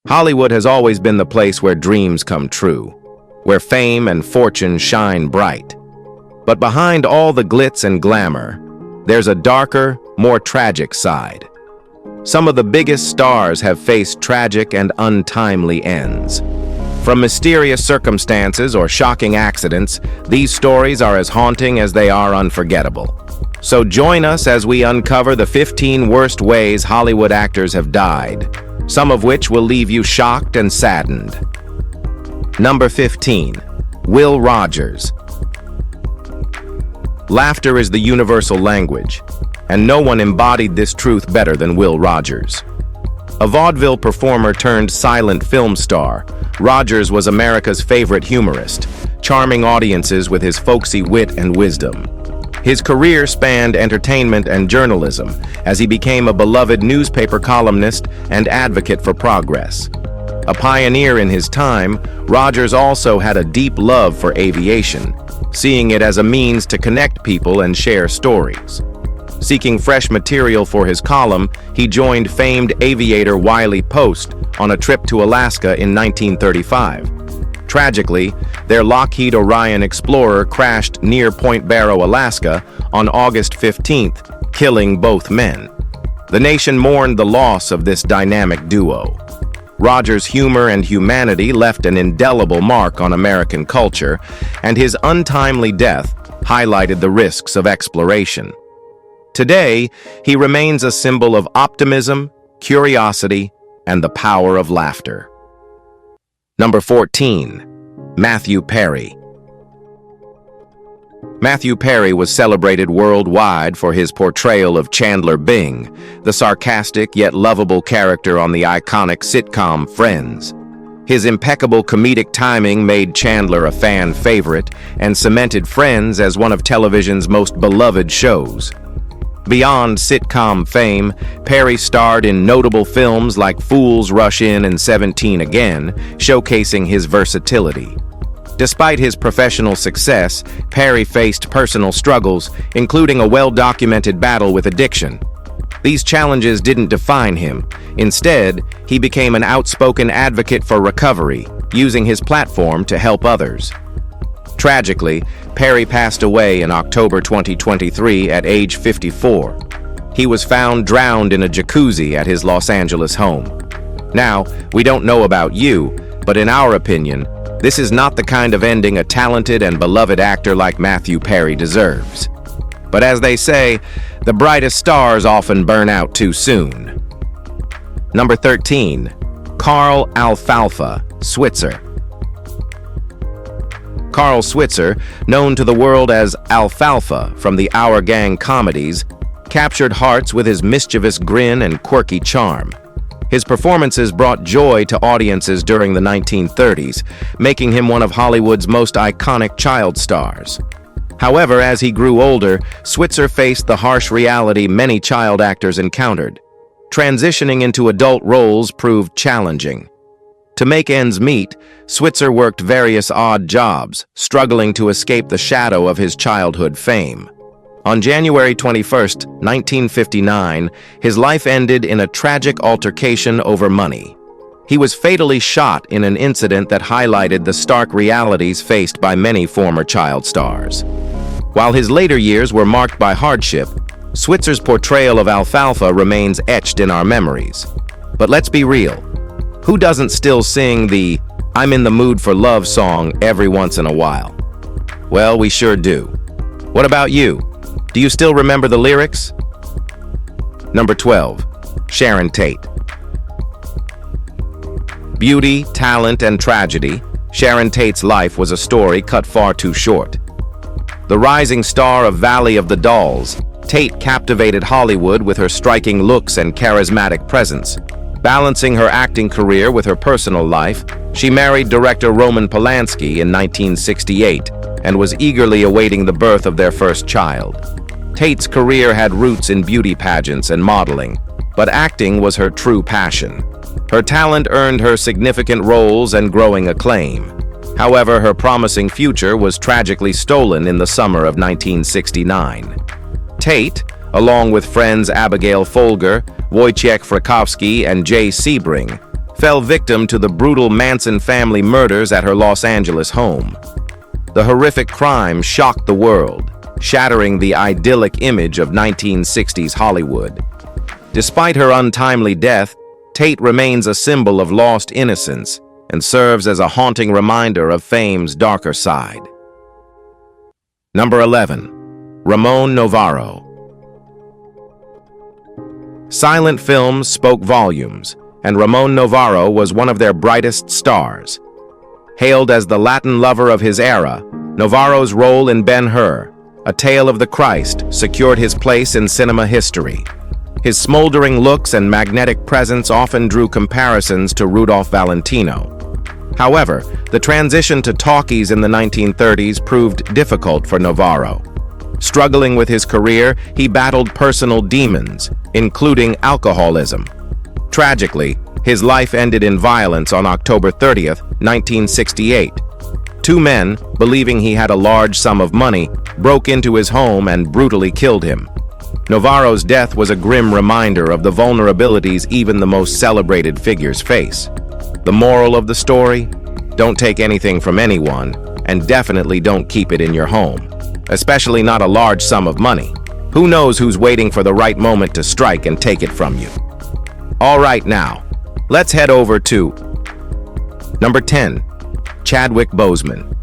Hollywood has always been the place where dreams come true, where fame and fortune shine bright. But behind all the glitz and glamour, there's a darker, more tragic side. Some of the biggest stars have faced tragic and untimely ends. From mysterious circumstances or shocking accidents, these stories are as haunting as they are unforgettable. So join us as we uncover the 15 worst ways Hollywood actors have died, some of which will leave you shocked and saddened. Number 15. Will Rogers. Laughter is the universal language, and no one embodied this truth better than Will Rogers. A vaudeville performer turned silent film star, Rogers was America's favorite humorist, charming audiences with his folksy wit and wisdom. His career spanned entertainment and journalism, as he became a beloved newspaper columnist and advocate for progress. A pioneer in his time, Rogers also had a deep love for aviation, seeing it as a means to connect people and share stories. Seeking fresh material for his column, he joined famed aviator Wiley Post on a trip to Alaska in 1935. Tragically, their Lockheed Orion Explorer crashed near Point Barrow, Alaska on August 15th, killing both men. The nation mourned the loss of this dynamic duo. Rogers' humor and humanity left an indelible mark on American culture, and his untimely death highlighted the risks of exploration. Today, he remains a symbol of optimism, curiosity, and the power of laughter. Number 14. Matthew Perry. Matthew Perry was celebrated worldwide for his portrayal of Chandler Bing, the sarcastic yet lovable character on the iconic sitcom Friends. His impeccable comedic timing made Chandler a fan favorite and cemented Friends as one of television's most beloved shows. Beyond sitcom fame, Perry starred in notable films like Fools Rush In and 17 Again, showcasing his versatility. Despite his professional success, Perry faced personal struggles, including a well-documented battle with addiction. These challenges didn't define him. Instead, he became an outspoken advocate for recovery, using his platform to help others. Tragically, Perry passed away in October 2023 at age 54. He was found drowned in a jacuzzi at his Los Angeles home. Now, we don't know about you, but in our opinion, this is not the kind of ending a talented and beloved actor like Matthew Perry deserves. But as they say, the brightest stars often burn out too soon. Number 13. Carl Alfalfa, Switzer. Carl Switzer, known to the world as Alfalfa from the Our Gang comedies, captured hearts with his mischievous grin and quirky charm. His performances brought joy to audiences during the 1930s, making him one of Hollywood's most iconic child stars. However, as he grew older, Switzer faced the harsh reality many child actors encountered. Transitioning into adult roles proved challenging. To make ends meet, Switzer worked various odd jobs, struggling to escape the shadow of his childhood fame. On January 21, 1959, his life ended in a tragic altercation over money. He was fatally shot in an incident that highlighted the stark realities faced by many former child stars. While his later years were marked by hardship, Switzer's portrayal of Alfalfa remains etched in our memories. But let's be real. Who doesn't still sing the "I'm in the mood for love" song every once in a while? Well, we sure do. What about you? Do you still remember the lyrics? Number 12. Sharon Tate. Beauty, talent, and tragedy, Sharon Tate's life was a story cut far too short. The rising star of Valley of the Dolls, Tate captivated Hollywood with her striking looks and charismatic presence. Balancing her acting career with her personal life, she married director Roman Polanski in 1968 and was eagerly awaiting the birth of their first child. Tate's career had roots in beauty pageants and modeling, but acting was her true passion. Her talent earned her significant roles and growing acclaim. However, her promising future was tragically stolen in the summer of 1969. Tate, along with friends Abigail Folger, Wojciech Frykowski, and Jay Sebring, fell victim to the brutal Manson family murders at her Los Angeles home. The horrific crime shocked the world, shattering the idyllic image of 1960s Hollywood. Despite her untimely death, Tate remains a symbol of lost innocence and serves as a haunting reminder of fame's darker side. Number 11. Ramon Novarro. Silent films spoke volumes, and Ramon Novarro was one of their brightest stars. Hailed as the Latin lover of his era, Novarro's role in Ben-Hur, A Tale of the Christ, secured his place in cinema history. His smoldering looks and magnetic presence often drew comparisons to Rudolph Valentino. However, the transition to talkies in the 1930s proved difficult for Novarro. Struggling with his career, he battled personal demons, including alcoholism. Tragically, his life ended in violence on October 30th, 1968. Two men, believing he had a large sum of money, broke into his home and brutally killed him. Novarro's death was a grim reminder of the vulnerabilities even the most celebrated figures face. The moral of the story? Don't take anything from anyone, and definitely don't keep it in your home, especially not a large sum of money. Who knows who's waiting for the right moment to strike and take it from you? All right, now, let's head over to number 10, Chadwick Boseman.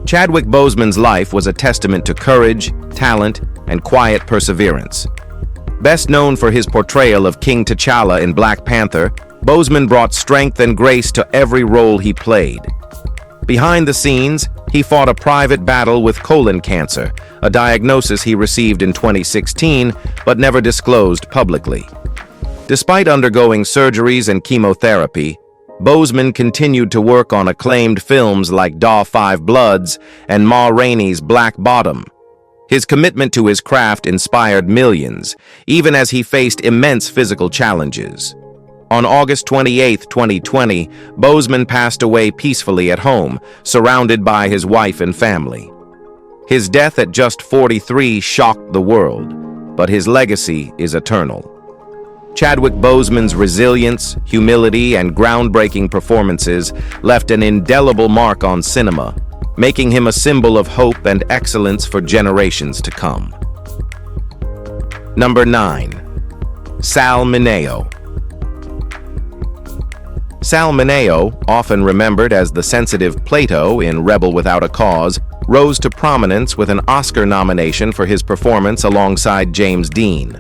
Chadwick Boseman's life was a testament to courage, talent, and quiet perseverance. Best known for his portrayal of King T'Challa in Black Panther, Boseman brought strength and grace to every role he played. Behind the scenes, he fought a private battle with colon cancer, a diagnosis he received in 2016 but never disclosed publicly. Despite undergoing surgeries and chemotherapy, Boseman continued to work on acclaimed films like Da 5 Bloods and Ma Rainey's Black Bottom. His commitment to his craft inspired millions, even as he faced immense physical challenges. On August 28, 2020, Boseman passed away peacefully at home, surrounded by his wife and family. His death at just 43 shocked the world, but his legacy is eternal. Chadwick Boseman's resilience, humility, and groundbreaking performances left an indelible mark on cinema, making him a symbol of hope and excellence for generations to come. Number 9. Sal Mineo. Sal Mineo, often remembered as the sensitive Plato in Rebel Without a Cause, rose to prominence with an Oscar nomination for his performance alongside James Dean.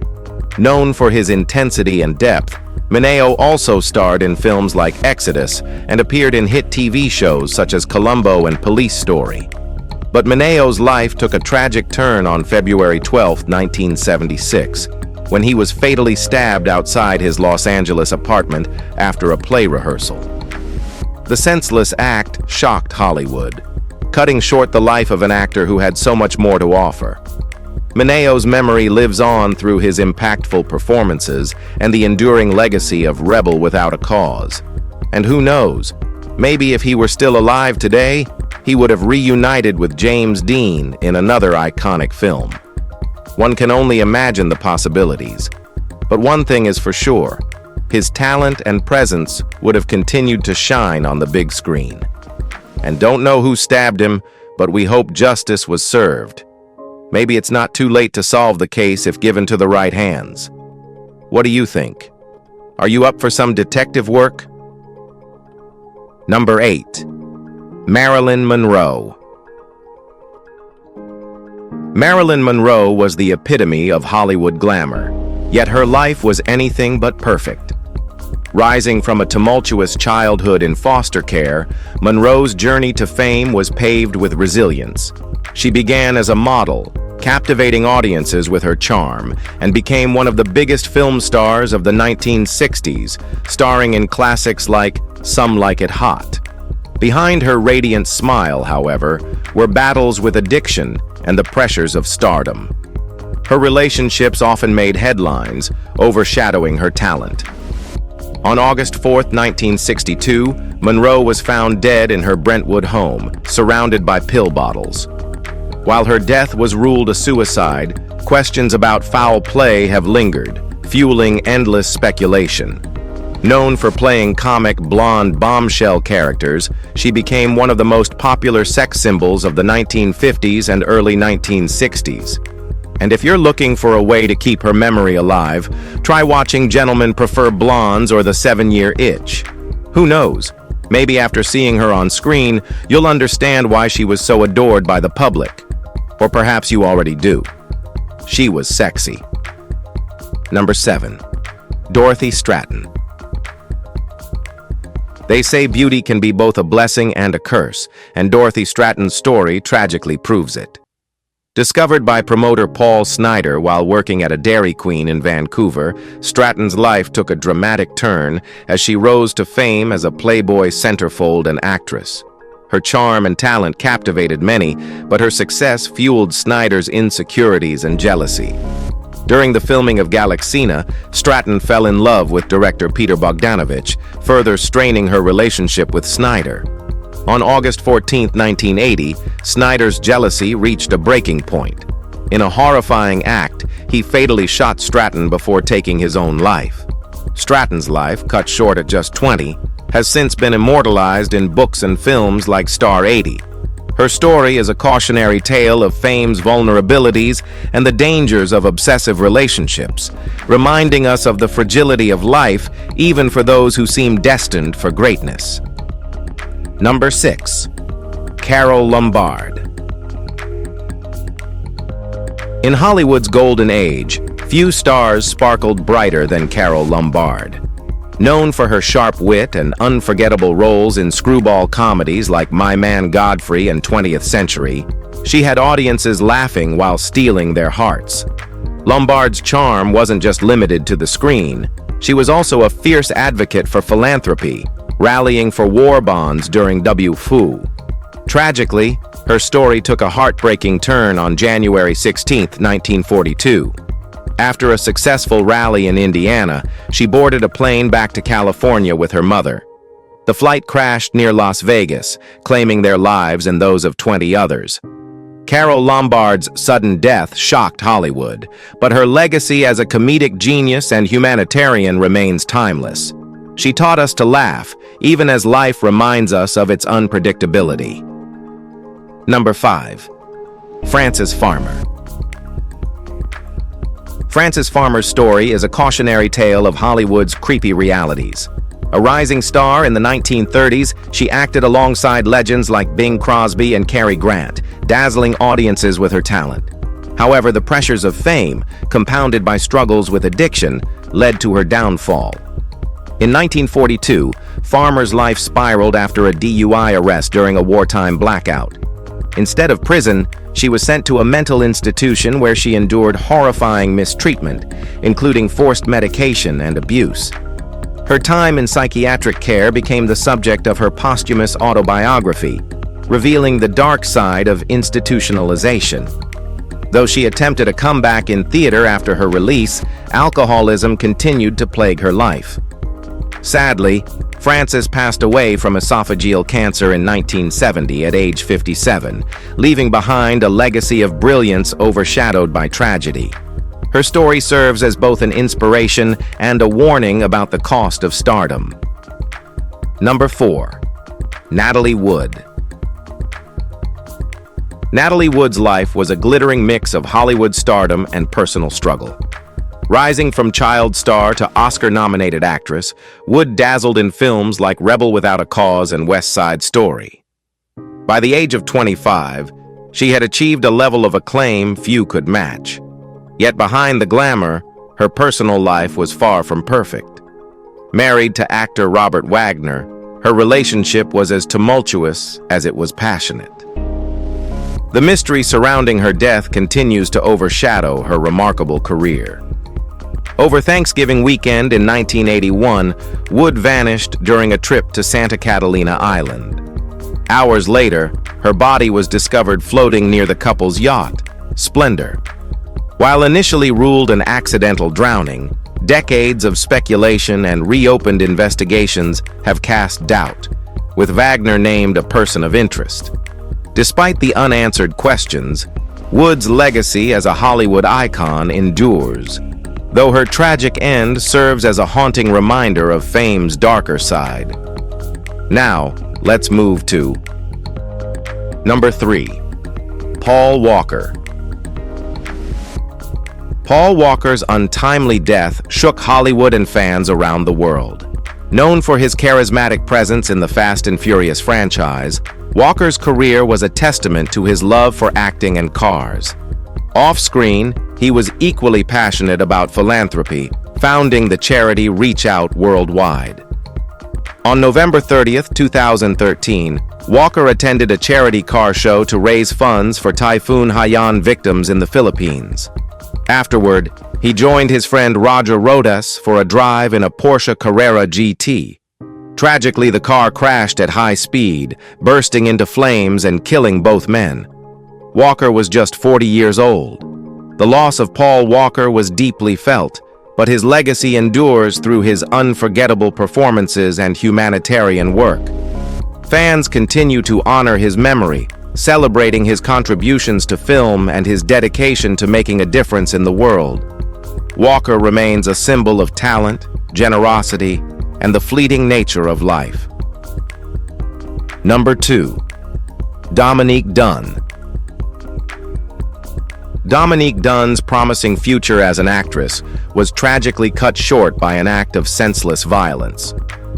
Known for his intensity and depth, Mineo also starred in films like Exodus and appeared in hit TV shows such as Columbo and Police Story. But Mineo's life took a tragic turn on February 12, 1976, when he was fatally stabbed outside his Los Angeles apartment after a play rehearsal. The senseless act shocked Hollywood, cutting short the life of an actor who had so much more to offer. Mineo's memory lives on through his impactful performances and the enduring legacy of Rebel Without a Cause. And who knows, maybe if he were still alive today, he would have reunited with James Dean in another iconic film. One can only imagine the possibilities. But one thing is for sure, his talent and presence would have continued to shine on the big screen. And don't know who stabbed him, but we hope justice was served. Maybe it's not too late to solve the case if given to the right hands. What do you think? Are you up for some detective work? Number 8. Marilyn Monroe. Marilyn Monroe was the epitome of Hollywood glamour, yet her life was anything but perfect. Rising from a tumultuous childhood in foster care, Monroe's journey to fame was paved with resilience. She began as a model, captivating audiences with her charm, and became one of the biggest film stars of the 1960s, starring in classics like Some Like It Hot. Behind her radiant smile, however, were battles with addiction and the pressures of stardom. Her relationships often made headlines, overshadowing her talent. On August 4, 1962, Monroe was found dead in her Brentwood home, surrounded by pill bottles. While her death was ruled a suicide, questions about foul play have lingered, fueling endless speculation. Known for playing comic blonde bombshell characters, she became one of the most popular sex symbols of the 1950s and early 1960s. And if you're looking for a way to keep her memory alive, try watching Gentlemen Prefer Blondes or The 7-Year Itch. Who knows? Maybe after seeing her on screen, you'll understand why she was so adored by the public. Or perhaps you already do. She was sexy. Number 7. Dorothy Stratten. They say beauty can be both a blessing and a curse, and Dorothy Stratten's story tragically proves it. Discovered by promoter Paul Snider while working at a Dairy Queen in Vancouver, Stratten's life took a dramatic turn as she rose to fame as a Playboy centerfold and actress. Her charm and talent captivated many, but her success fueled Snider's insecurities and jealousy. During the filming of Galaxina, Stratten fell in love with director Peter Bogdanovich, further straining her relationship with Snider. On August 14, 1980, Snider's jealousy reached a breaking point. In a horrifying act, he fatally shot Stratten before taking his own life. Stratten's life, cut short at just 20, has since been immortalized in books and films like Star 80. Her story is a cautionary tale of fame's vulnerabilities and the dangers of obsessive relationships, reminding us of the fragility of life even for those who seem destined for greatness. Number 6. Carole Lombard. In Hollywood's golden age, few stars sparkled brighter than Carole Lombard. Known for her sharp wit and unforgettable roles in screwball comedies like My Man Godfrey and 20th Century, she had audiences laughing while stealing their hearts. Lombard's charm wasn't just limited to the screen. She was also a fierce advocate for philanthropy, rallying for war bonds during WFU. Tragically, her story took a heartbreaking turn on January 16, 1942. After a successful rally in Indiana, she boarded a plane back to California with her mother. The flight crashed near Las Vegas, claiming their lives and those of 20 others. Carole Lombard's sudden death shocked Hollywood, but her legacy as a comedic genius and humanitarian remains timeless. She taught us to laugh, even as life reminds us of its unpredictability. Number 5. Frances Farmer. Frances Farmer's story is a cautionary tale of Hollywood's creepy realities. A rising star in the 1930s, she acted alongside legends like Bing Crosby and Cary Grant, dazzling audiences with her talent. However, the pressures of fame, compounded by struggles with addiction, led to her downfall. In 1942, Farmer's life spiraled after a DUI arrest during a wartime blackout. Instead of prison, she was sent to a mental institution where she endured horrifying mistreatment, including forced medication and abuse. Her time in psychiatric care became the subject of her posthumous autobiography, revealing the dark side of institutionalization. Though she attempted a comeback in theater after her release, alcoholism continued to plague her life. Sadly, Frances passed away from esophageal cancer in 1970 at age 57, leaving behind a legacy of brilliance overshadowed by tragedy. Her story serves as both an inspiration and a warning about the cost of stardom. Number 4. Natalie Wood. Natalie Wood's life was a glittering mix of Hollywood stardom and personal struggle. Rising from child star to Oscar-nominated actress, Wood dazzled in films like Rebel Without a Cause and West Side Story. By the age of 25, she had achieved a level of acclaim few could match. Yet behind the glamour, her personal life was far from perfect. Married to actor Robert Wagner, her relationship was as tumultuous as it was passionate. The mystery surrounding her death continues to overshadow her remarkable career. Over Thanksgiving weekend in 1981, Wood vanished during a trip to Santa Catalina Island. Hours later, her body was discovered floating near the couple's yacht, Splendor. While initially ruled an accidental drowning, decades of speculation and reopened investigations have cast doubt, with Wagner named a person of interest. Despite the unanswered questions, Wood's legacy as a Hollywood icon endures. though her tragic end serves as a haunting reminder of fame's darker side. Now, let's move to number 3. Paul Walker. Paul Walker's untimely death shook Hollywood and fans around the world. Known for his charismatic presence in the Fast and Furious franchise, Walker's career was a testament to his love for acting and cars. Off-screen, he was equally passionate about philanthropy, founding the charity Reach Out worldwide. On November 30th, 2013, Walker attended a charity car show to raise funds for Typhoon Haiyan victims in the Philippines. Afterward, he joined his friend Roger Rodas for a drive in a Porsche Carrera GT. Tragically, the car crashed at high speed, bursting into flames and killing both men. Walker was just 40 years old. The loss of Paul Walker was deeply felt, but his legacy endures through his unforgettable performances and humanitarian work. Fans continue to honor his memory, celebrating his contributions to film and his dedication to making a difference in the world. Walker remains a symbol of talent, generosity, and the fleeting nature of life. Number 2. Dominique Dunne. Dominique Dunne's promising future as an actress was tragically cut short by an act of senseless violence.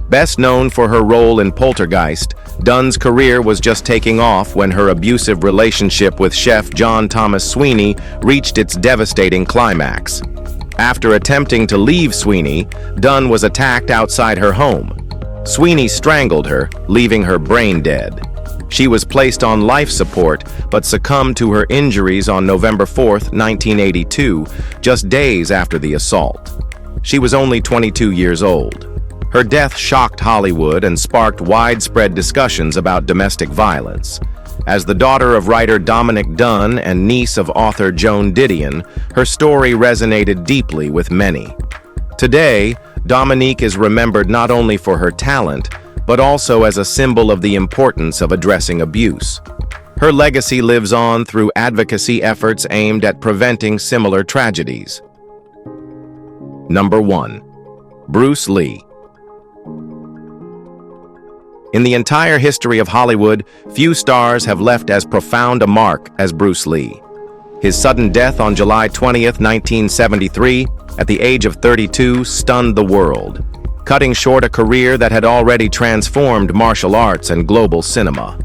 Best known for her role in Poltergeist, Dunne's career was just taking off when her abusive relationship with chef John Thomas Sweeney reached its devastating climax. After attempting to leave Sweeney, Dunne was attacked outside her home. Sweeney strangled her, leaving her brain dead. She was placed on life support, but succumbed to her injuries on November 4, 1982, just days after the assault. She was only 22 years old. Her death shocked Hollywood and sparked widespread discussions about domestic violence. As the daughter of writer Dominique Dunne and niece of author Joan Didion, her story resonated deeply with many. Today, Dominique is remembered not only for her talent, but also as a symbol of the importance of addressing abuse. Her legacy lives on through advocacy efforts aimed at preventing similar tragedies. Number 1. Bruce Lee. In the entire history of Hollywood, few stars have left as profound a mark as Bruce Lee. His sudden death on July 20, 1973, at the age of 32, stunned the world, cutting short a career that had already transformed martial arts and global cinema.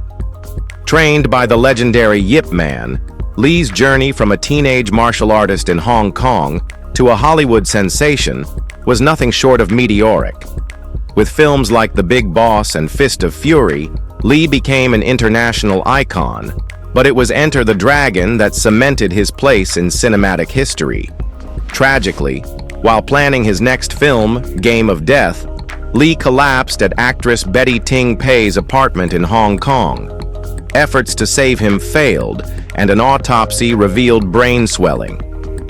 Trained by the legendary Yip Man, Lee's journey from a teenage martial artist in Hong Kong to a Hollywood sensation was nothing short of meteoric. With films like The Big Boss and Fist of Fury, Lee became an international icon, but it was Enter the Dragon that cemented his place in cinematic history. Tragically, while planning his next film, Game of Death, Lee collapsed at actress Betty Ting Pei's apartment in Hong Kong. Efforts to save him failed, and an autopsy revealed brain swelling.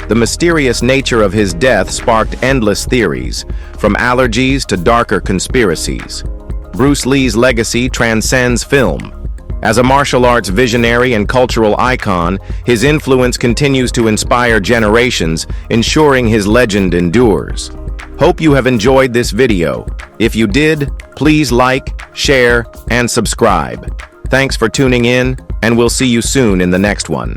The mysterious nature of his death sparked endless theories, from allergies to darker conspiracies. Bruce Lee's legacy transcends film. As a martial arts visionary and cultural icon, his influence continues to inspire generations, ensuring his legend endures. Hope you have enjoyed this video. If you did, please like, share, and subscribe. Thanks for tuning in, and we'll see you soon in the next one.